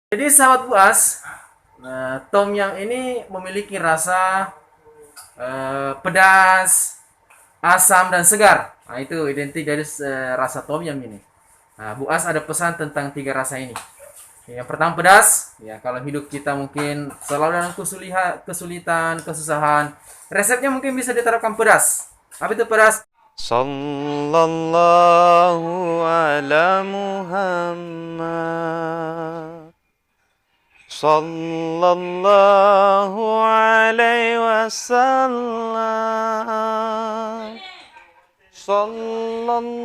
Jadi sahabat buas, tom yum ini memiliki rasa pedas, asam dan segar. Nah, itu identik dari rasa tom yum ini. Nah, buas ada pesan tentang tiga rasa ini. Yang pertama pedas, ya kalau hidup kita mungkin selalu dalam kesulitan, kesusahan, resepnya mungkin bisa diterapkan pedas. Apa itu pedas? Sallallahu ala Muhammad Sallallahu alaihi wasallam Sallallahu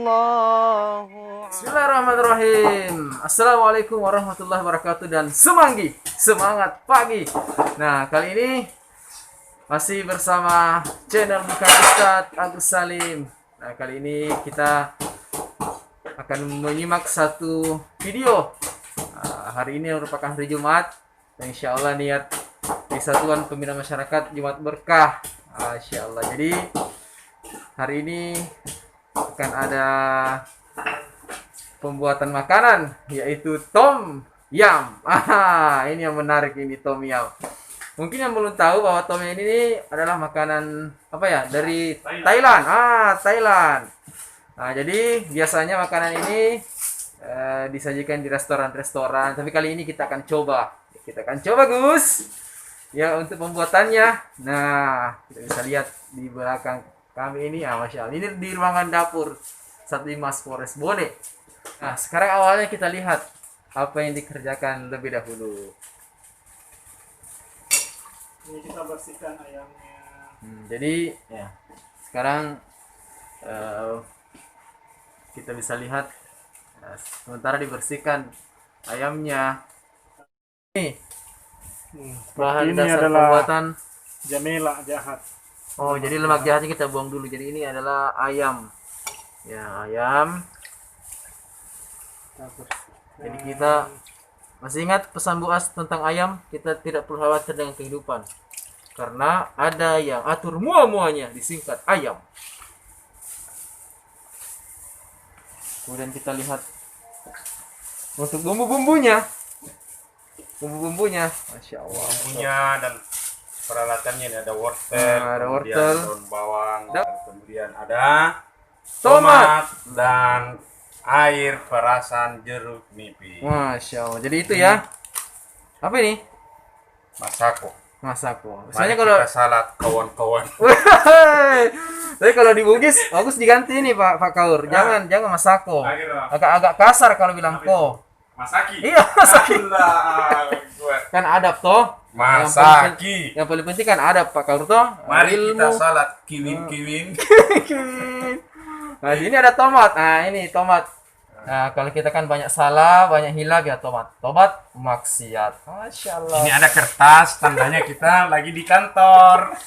Bismillahirrahmanirrahim. Assalamualaikum warahmatullahi wabarakatuh dan semanggi, semangat pagi. Nah, kali ini masih bersama channel Bukan Ustadz Agus Salim. Nah, kali ini kita akan menyimak satu video. Hari ini merupakan hari Jumat. Dan insya Allah niat Persatuan Pembina Masyarakat Jumat Berkah. Insya Allah. Jadi hari ini akan ada pembuatan makanan yaitu tom yum. Ini yang menarik ini tom yum. Mungkin yang belum tahu bahwa tom yum ini adalah makanan apa ya dari Thailand. Thailand. Nah, jadi biasanya makanan ini disajikan di restoran-restoran. Tapi kali ini kita akan coba. Kita akan coba Gus. Ya untuk pembuatannya. Nah kita bisa lihat di belakang kami ini. Masya Allah. Ini di ruangan dapur Satlimas Polres Bone. Nah, sekarang awalnya kita lihat apa yang dikerjakan lebih dahulu. Ini kita bersihkan ayamnya. Jadi, ya, sekarang kita bisa lihat sementara dibersihkan ayamnya. Ini bahan Ini dasar adalah pembuatan. jamela jahat. Oh, jadi lemak jahatnya kita buang dulu. Jadi ini adalah ayam. Ya, ayam. Jadi kita masih ingat pesan Buas tentang ayam, kita tidak perlu khawatir dengan kehidupan. Karena ada yang atur muanya disingkat ayam. Kemudian kita lihat untuk bumbu-bumbunya. Bumbu-bumbunya, Masya Allah. Bumbunya dan peralatannya ini ada wortel, Ada kemudian wortel, daun bawang, Da- dan kemudian ada tomat. dan air perasan jeruk nipis. Masya Allah. Jadi itu ya. Apa ini? Masako. Masako. Mari Misalnya kalau kita salad kawan-kawan. tapi kalau di Bugis bagus diganti ini Pak Kaur. Jangan masako. Akhir lah. Agak kasar kalau bilang ko. Masaki. Iya, masaki. Allah Akbar. Kan adab toh. Masaki. Yang paling penting kan adab Pak Kaur toh. Mari kita Ilmu. salad kiwin-kiwin. Nah, ini ada tomat. Nah, ini tomat. Nah, kalau kita kan banyak salah, banyak hilaf ya tomat. Tomat maksiat. Masya Allah. Ini ada kertas tandanya kita lagi di kantor.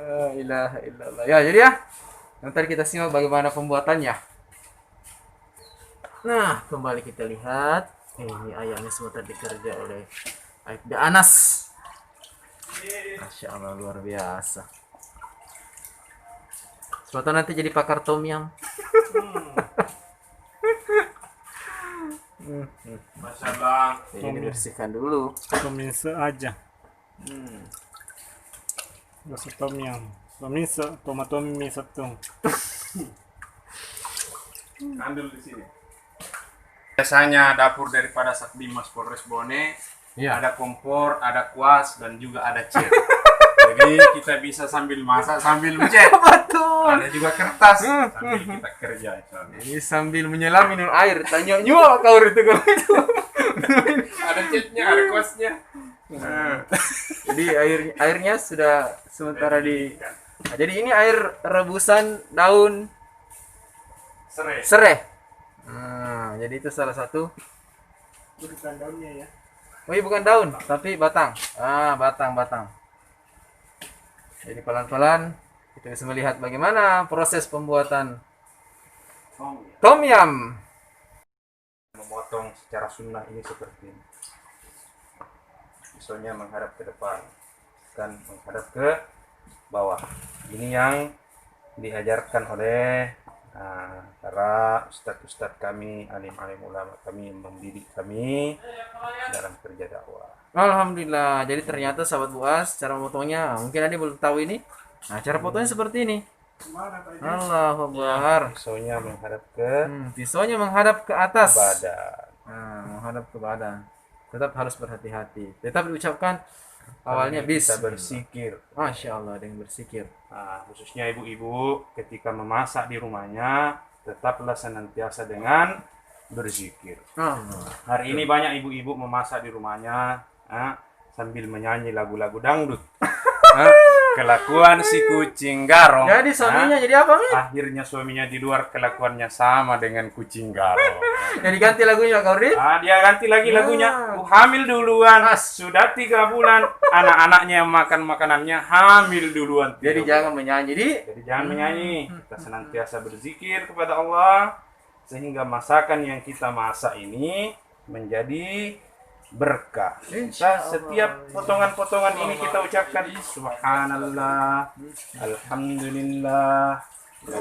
La ilaha illallah. Ya, jadi ya. Nanti kita simak bagaimana pembuatannya. Nah, kembali kita lihat. Ini ayamnya semua tadi dikerja oleh Aibda Anas. Masya Allah, luar biasa. Suatu nanti jadi pakar tom yum. Masya Allah. Ini dibersihkan dulu. Pemirsa aja. Rasa tom yum. Pemirsa, tomat satu. Ambil di sini. Biasanya dapur daripada Satlimas Polres Bone Iya. ada kompor, ada kuas, dan juga ada cat. Jadi kita bisa sambil masak sambil mencetak. Betul. Ada juga kertas sambil kita kerja. Misalnya. Ini sambil menyelam minum air. Tanya nyua kau itu kalau itu. Ada catnya, ada kuasnya. Jadi airnya sudah sementara di. Nah, jadi ini air rebusan daun Serai. serai. Nah, jadi itu salah satu. Bukan daunnya ya. Oh iya bukan daun, tapi batang. Batang. Jadi pelan-pelan kita bisa melihat bagaimana proses pembuatan tom yum. Memotong secara sunnah ini seperti ini. Pisaunya menghadap ke depan dan menghadap ke bawah. Ini yang diajarkan oleh Para ustadz-ustadz kami, alim-alim ulama kami mendidik kami dalam kerja dakwah. Alhamdulillah. Jadi ternyata sahabat Buas cara memotongnya mungkin ada yang belum tahu ini. Nah, cara potongnya seperti ini. Allahu Akbar. Pisaunya menghadap ke Pisaunya menghadap ke atas. badan. Nah, menghadap ke badan. Tetap harus berhati-hati. Tetap diucapkan awalnya Kita bismillah. bersikir. Masya Allah dengan bersikir. Khususnya ibu-ibu ketika memasak di rumahnya tetaplah senantiasa dengan berzikir. Allah. Hari ini banyak ibu-ibu memasak di rumahnya sambil menyanyi lagu-lagu dangdut. Kelakuan si kucing garong. Jadi suaminya jadi apa, Mi? Akhirnya suaminya di luar kelakuannya sama dengan kucing garong. Jadi ganti lagunya Kak Uri. Dia ganti lagi lagunya. Hamil duluan. Sudah 3 bulan. Anak-anaknya yang makan makanannya hamil duluan. Jadi jangan menyanyi. Jadi jangan menyanyi. Kita senantiasa berzikir kepada Allah sehingga masakan yang kita masak ini menjadi berkah. Setiap potongan-potongan ini kita ucapkan subhanallah, alhamdulillah,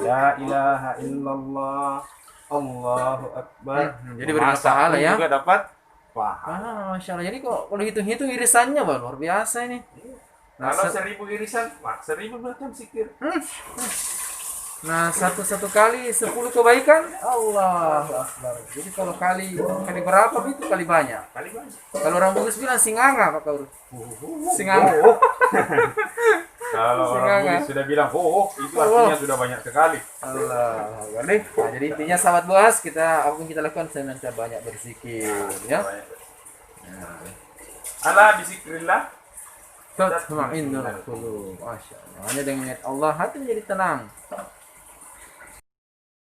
la ilaha illallah, Allahu akbar. Jadi beri pahala ya. Juga dapat pahala. Masya Allah. Jadi kok kalau hitung-hitung irisannya Bang, luar biasa ini. Kalau 1000 irisan, 1000 bahkan zikir. Nah, satu kali 10 kebaikan, Allah Akbar. Jadi kalau kali berapa itu kali banyak. Kali banyak. Kalau orang Bugis bilang singanga Pak Kaur. Singanga. Kalau orang Singanga. Bugis sudah bilang itu artinya sudah banyak sekali. Allah Akbar. Nah, jadi intinya sahabat Buas, apapun kita lakukan senantiasa banyak berzikir ya. Ala bizikrillah Tatma'innul qulub. Masya Allah. Hanya dengan ingat Allah hati menjadi tenang.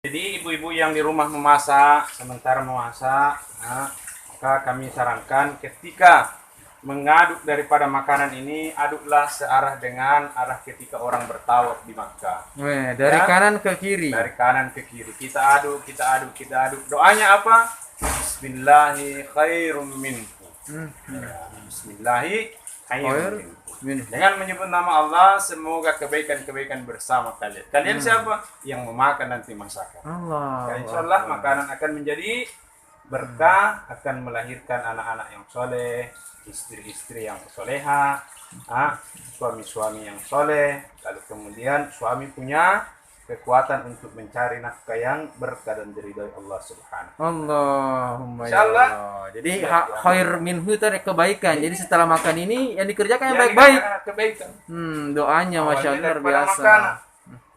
Jadi ibu-ibu yang di rumah memasak, sementara memasak, maka kami sarankan ketika mengaduk daripada makanan ini, aduklah searah dengan arah ketika orang bertawaf di Makkah. Dari kanan ke kiri. Dari kanan ke kiri. Kita aduk. Doanya apa? Bismillahi khairum minhu. Bismillahi khairum minhu. Dengan menyebut nama Allah, semoga kebaikan-kebaikan bersama kalian. Kalian siapa? Yang memakan nanti masakan. Allah. Insya Allah makanan akan menjadi berkah, akan melahirkan anak-anak yang soleh, istri-istri yang soleha, suami-suami yang soleh. Lalu kemudian suami punya kekuatan untuk mencari nafkah yang berkah dan diridhoi Allah Subhanahu. Allahumma ya Insyaallah. Allah. Jadi khair minhu itu ada kebaikan. Jadi setelah makan ini yang dikerjakan yang baik-baik. Kebaikan. Doanya masya Allah luar biasa. Makanan.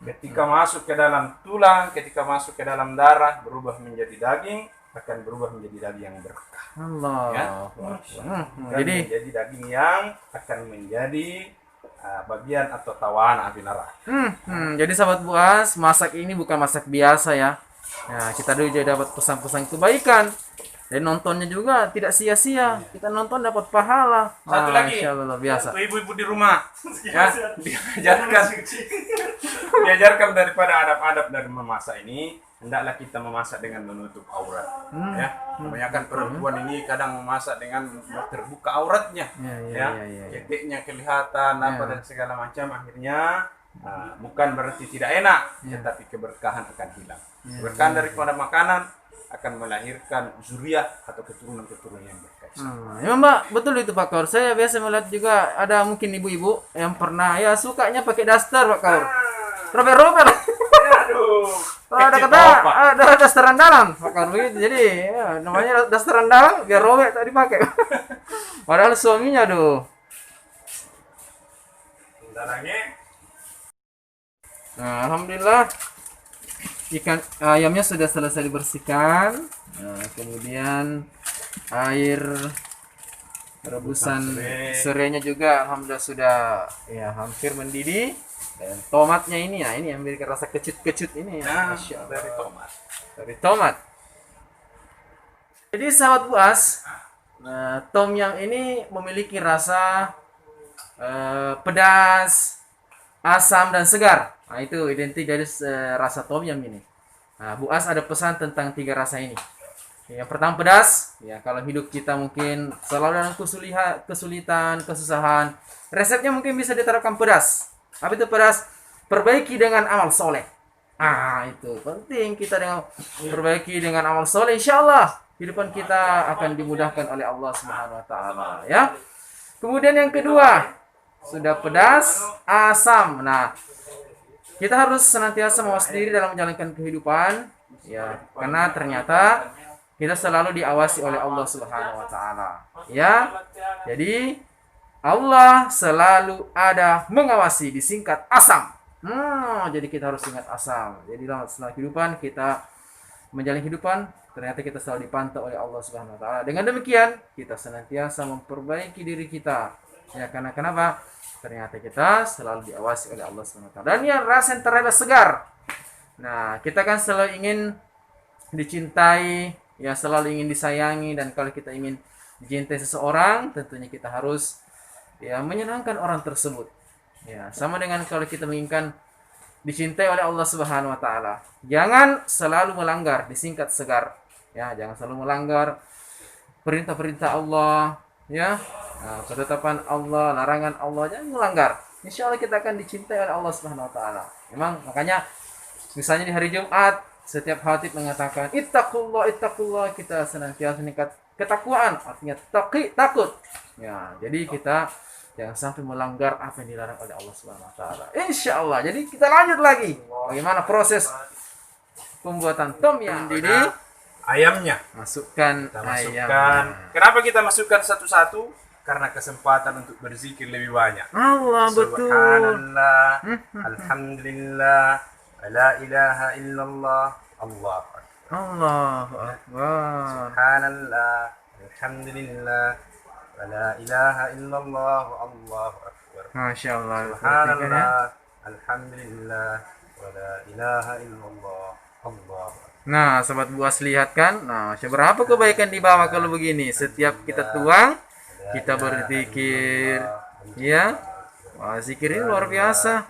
Ketika masuk ke dalam tulang, ketika masuk ke dalam darah, berubah menjadi daging, akan berubah menjadi daging yang berkah. Allah. Ya? Jadi menjadi daging yang akan menjadi bagian atau tawan api neraka. Jadi sahabat Buas, masak ini bukan masak biasa ya. Nah, kita dulu juga dapat pesan-pesan kebaikan. Dan nontonnya juga tidak sia-sia. Kita nonton dapat pahala. Satu lagi. Masya Allah, luar biasa. Untuk ibu-ibu di rumah, ya, diajarkan daripada adab-adab dari memasak ini, hendaklah kita memasak dengan menutup aurat. Ya, kebanyakan perempuan ini kadang memasak dengan terbuka auratnya, Ya. keteknya kelihatan, apa dan segala macam. Akhirnya bukan berarti tidak enak, tetapi keberkahan akan hilang. Keberkahan daripada makanan akan melahirkan zuriat atau keturunan-keturunan yang berkah. Ya Mbak, betul itu Pak Kaur. Saya biasa melihat juga ada mungkin ibu-ibu yang pernah ya sukanya pakai daster Pak Kaur. Robek-robek. Aduh. Ada kata ada dasteran dalam Pak Kaur begitu. Jadi ya, namanya dasteran dalam biar robek tak dipakai. Padahal suaminya Nah, alhamdulillah ikan ayamnya sudah selesai dibersihkan. Nah, kemudian air rebusan serenya juga alhamdulillah sudah ya hampir mendidih. Dan tomatnya ini ini yang memiliki rasa kecut-kecut ini. Masya Allah. Dari tomat. Jadi sahabat Buas, tom yum ini memiliki rasa pedas, asam dan segar. Nah, itu identik dari rasa tom yum ini. Nah, Buas ada pesan tentang 3 rasa ini. Yang pertama pedas, ya kalau hidup kita mungkin selalu dalam kesulitan, kesusahan, resepnya mungkin bisa diterapkan pedas. Apa itu pedas? Perbaiki dengan amal soleh. Itu penting kita dengan perbaiki dengan amal soleh, insyaallah kehidupan kita akan dimudahkan oleh Allah Subhanahu wa taala ya. Kemudian yang kedua, sudah pedas, asam. Nah, kita harus senantiasa mawas diri dalam menjalankan kehidupan ya, karena ternyata kita selalu diawasi oleh Allah Subhanahu wa taala ya. Jadi Allah selalu ada mengawasi, disingkat asam. Jadi kita harus ingat asam. Jadi dalam setelah kehidupan kita menjalani kehidupan, ternyata kita selalu dipantau oleh Allah Subhanahu wa taala. Dengan demikian, kita senantiasa memperbaiki diri kita. Ya, karena kenapa? Ternyata kita selalu diawasi oleh Allah Subhanahu wa taala. Dan yang rasa yang terasa segar. Nah, kita kan selalu ingin dicintai, ya selalu ingin disayangi, dan kalau kita ingin dicintai seseorang, tentunya kita harus ya menyenangkan orang tersebut. Ya, sama dengan kalau kita menginginkan dicintai oleh Allah Subhanahu wa taala. Jangan selalu melanggar, disingkat segar. Ya, jangan selalu melanggar perintah-perintah Allah, ya. Nah, ketetapan Allah, larangan Allah, jangan melanggar. Insyaallah kita akan dicintai oleh Allah Subhanahu wa taala. Memang makanya misalnya di hari Jumat setiap khatib mengatakan ittaqullah, ittaqullah, kita senantiasa meningkat ketakwaan, artinya takut. Ya, jadi kita jangan sampai melanggar apa yang dilarang oleh Allah Subhanahu wa taala. Insyaallah. Jadi kita lanjut lagi. Bagaimana proses pembuatan tom yam ini? Ayamnya Masukkan kita ayam. masukkan. Kenapa kita masukkan satu-satu? Karena kesempatan untuk berzikir lebih banyak. Allah, betul. Subhanallah, alhamdulillah, la ilaha illallah, Allah akbar. Allahu akbar. Subhanallah, alhamdulillah, la ilaha illallah, Allah akbar. Masya Allah. Subhanallah, alhamdulillah, la ilaha illallah, Allah akbar. Nah, sobat buas lihat kan? Nah, berapa kebaikan di bawah kalau begini. Setiap kita tuang, kita berzikir, ya. Wah, zikir ini luar biasa.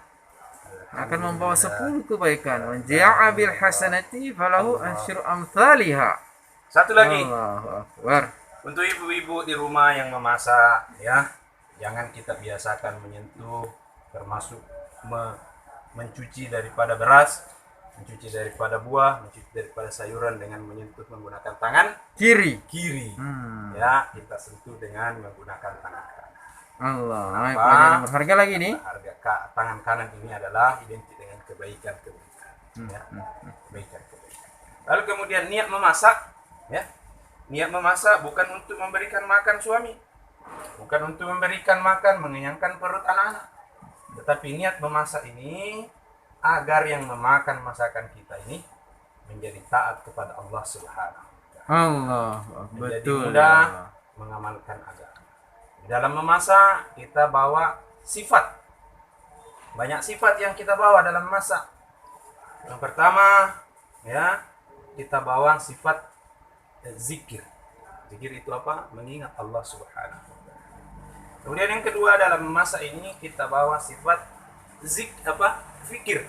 Akan membawa 10 kebaikan. Man ja'a bil hasanati falahu asyru amsalihha. Satu lagi, Allahu akbar. untuk ibu-ibu di rumah yang memasak, ya, jangan kita biasakan menyentuh, termasuk mencuci daripada beras, mencuci daripada buah, mencuci daripada sayuran dengan menyentuh menggunakan tangan Kiri. kiri. Ya, kita sentuh dengan menggunakan tangan kanan. Allah, Kenapa? pelajaran berharga lagi nih. Tangan kanan ini adalah identik dengan kebaikan-kebaikan. Ya, kebaikan-kebaikan. Lalu kemudian niat memasak, ya. Niat memasak bukan untuk memberikan makan suami, bukan untuk memberikan makan, mengenyangkan perut anak-anak. Tetapi niat memasak ini agar yang memakan masakan kita ini menjadi taat kepada Allah Subhanahu wa taala. Allah, Menjadi betul. mudah mengamalkan agama. Dalam memasak kita bawa sifat. Banyak sifat yang kita bawa dalam memasak. Yang pertama, ya, kita bawa sifat zikir. Zikir itu apa? Mengingat Allah Subhanahu wa taala. Kemudian yang kedua, dalam memasak ini kita bawa sifat fikir.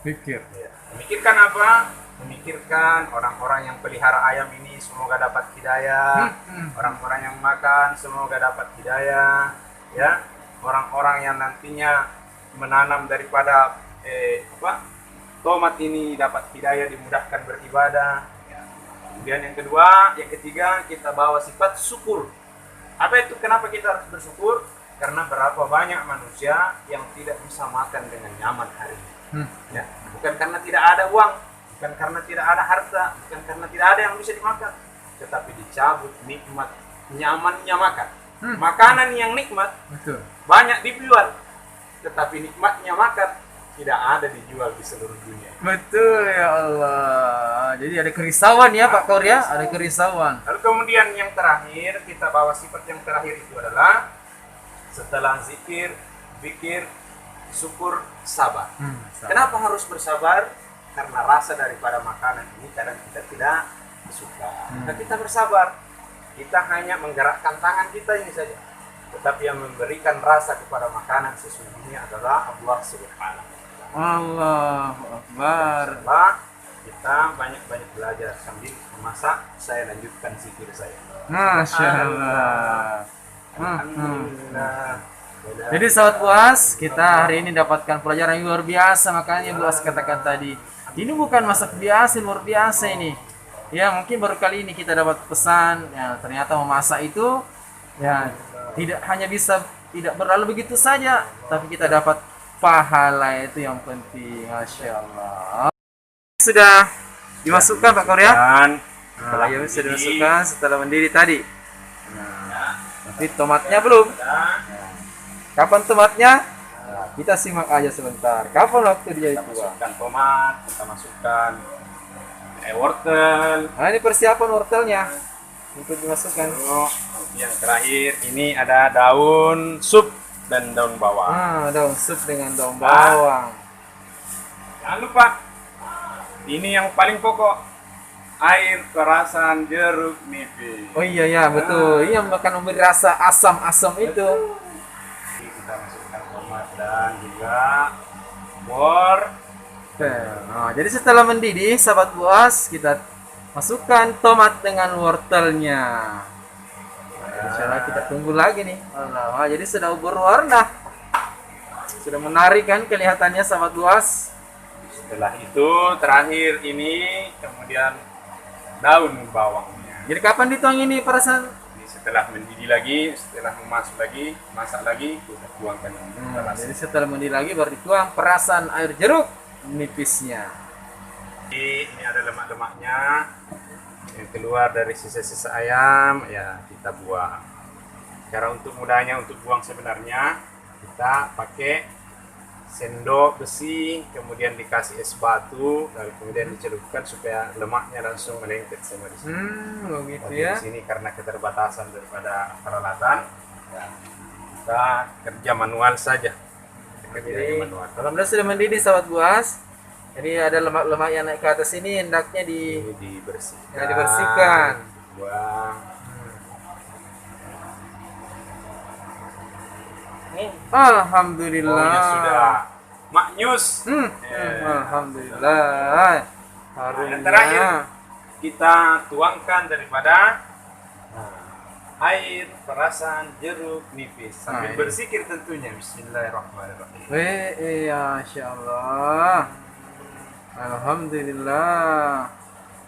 Pikir. Ya. Memikirkan apa? Memikirkan orang-orang yang pelihara ayam ini semoga dapat hidayah. Orang-orang yang makan semoga dapat hidayah. Ya. Orang-orang yang nantinya menanam daripada tomat ini dapat hidayah, dimudahkan beribadah. Ya. Kemudian yang ketiga kita bawa sifat syukur. Apa itu? Kenapa kita harus bersyukur? Karena berapa banyak manusia yang tidak bisa makan dengan nyaman hari ini. Ya, bukan karena tidak ada uang, bukan karena tidak ada harta, bukan karena tidak ada yang bisa dimakan, tetapi dicabut nikmat nyamannya makan. Makanan yang nikmat Betul. banyak dijual, tetapi nikmatnya makan tidak ada dijual di seluruh dunia. Betul ya Allah. Jadi ada kerisauan ya Pak Kor ya, ada kerisauan. Lalu kemudian yang terakhir, kita bawa sifat yang terakhir itu adalah setelah zikir, fikir, syukur, sabar. Kenapa harus bersabar? Karena rasa daripada makanan ini kadang kita tidak suka. Maka kita bersabar. Kita hanya menggerakkan tangan kita ini saja. Tetapi yang memberikan rasa kepada makanan sesungguhnya adalah Allah Subhanahu wa taala. Allahu akbar. Setelah kita banyak-banyak belajar sambil memasak, saya lanjutkan zikir saya. Masya Allah. Alhamdulillah. Jadi sahabat buas, kita hari ini dapatkan pelajaran yang luar biasa. Makanya buas katakan tadi, Ini bukan masak biasa, luar biasa ini. Ya, mungkin baru kali ini kita dapat pesan, ya ternyata memasak itu ya tidak hanya bisa tidak berlalu begitu saja, tapi kita dapat pahala, itu yang penting. Masya Allah. Sudah dimasukkan Pak Korea? Dan Nah, ya sudah dimasukkan setelah mendidih tadi. Nah, tapi tomatnya belum. Kapan tomatnya? Nah, kita simak aja sebentar. Kapan waktu dia kita itu? masukkan tomat, kita masukkan wortel. Nah, ini persiapan wortelnya untuk dimasukkan. Yang terakhir ini ada daun sup dan daun bawang. Ah, daun sup dengan daun bawang. Jangan lupa, ini yang paling pokok, air perasan jeruk nipis. Oh iya ya, betul. Ini yang akan memberi rasa asam-asam itu. Kita masukkan tomat dan juga wortel. Nah, jadi setelah mendidih, sahabat buas, kita masukkan tomat dengan wortelnya. Nah, insya Allah kita tunggu lagi nih. Nah, jadi sudah berwarna. Sudah menarik kan kelihatannya sahabat buas. Setelah itu terakhir ini kemudian daun bawangnya. Jadi kapan dituang ini perasan? Ini setelah mendidih lagi, setelah masak lagi, kita tuangkan ini. Jadi setelah mendidih lagi baru dituang perasan air jeruk nipisnya. Jadi ini ada lemak-lemaknya yang keluar dari sisa-sisa ayam, ya kita buang. Cara untuk mudahnya untuk buang sebenarnya kita pakai sendok besi, kemudian dikasih es batu, lalu kemudian dicelupkan supaya lemaknya langsung melengket semua di sini. Begitu Tapi ya. di sini karena keterbatasan daripada peralatan, ya, kita kerja manual saja. Jadi Manual. alhamdulillah sudah mendidih sahabat buas. Jadi ada lemak-lemak yang naik ke atas ini hendaknya Ini dibersihkan. ya, dibersihkan. Buang. Alhamdulillah. Baunya sudah maknyus. Alhamdulillah. Dan terakhir kita tuangkan daripada air perasan jeruk nipis sambil ini. bersikir tentunya. Bismillahirrahmanirrahim. Ya Allah. Alhamdulillah.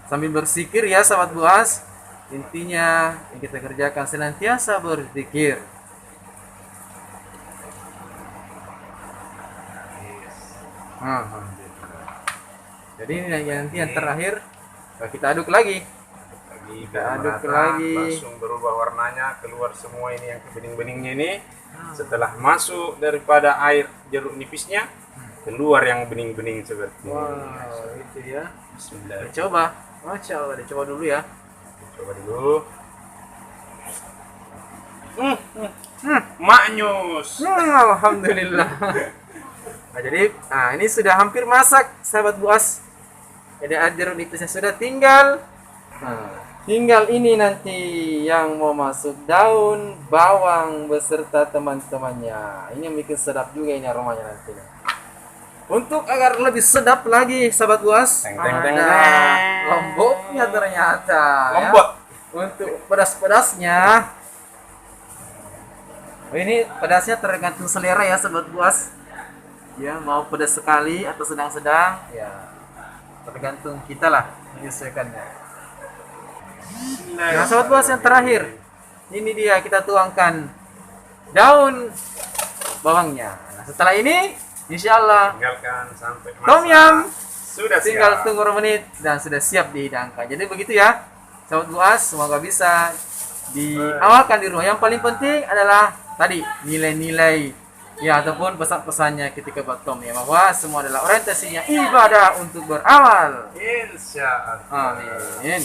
Sambil berzikir ya sahabat buas. Intinya yang kita kerjakan senantiasa berzikir. Alhamdulillah. Jadi ini nanti yang terakhir kita aduk lagi. Kita aduk aduk lagi. langsung berubah warnanya, keluar semua ini yang bening-beningnya ini. Setelah masuk daripada air jeruk nipisnya, keluar yang bening-bening seperti ini. Wow, itu ya. Bismillah. Dicoba. Masya Allah, dicoba dulu ya. Coba dulu. Maknyus. Alhamdulillah. Nah, jadi, ini sudah hampir masak, sahabat buas. Jadi air jeruk nipisnya sudah tinggal. Tinggal ini nanti yang mau masuk daun bawang beserta teman-temannya. Ini yang bikin sedap juga ini aromanya nanti. Untuk agar lebih sedap lagi, sahabat buas, Teng, teng, teng, ada teng. lomboknya ternyata. Lombok. Ya. Untuk pedas-pedasnya. Ini pedasnya tergantung selera ya, sahabat buas. Ya, mau pedas sekali atau sedang-sedang, ya tergantung kita lah menyesuaikannya. Nah, sahabat buas yang terakhir, ini dia kita tuangkan daun bawangnya. Nah, setelah ini, insya Allah Tinggalkan sampai masak. tom yum Sudah tinggal siap. tunggu beberapa menit dan sudah siap dihidangkan. Jadi begitu ya, sahabat buas, semoga bisa diawalkan di rumah. Yang paling penting adalah tadi nilai-nilai ya ataupun pesan-pesannya ketika buat tom ya, bahwa semua adalah orientasinya ibadah untuk beramal. Insya Allah. Amin.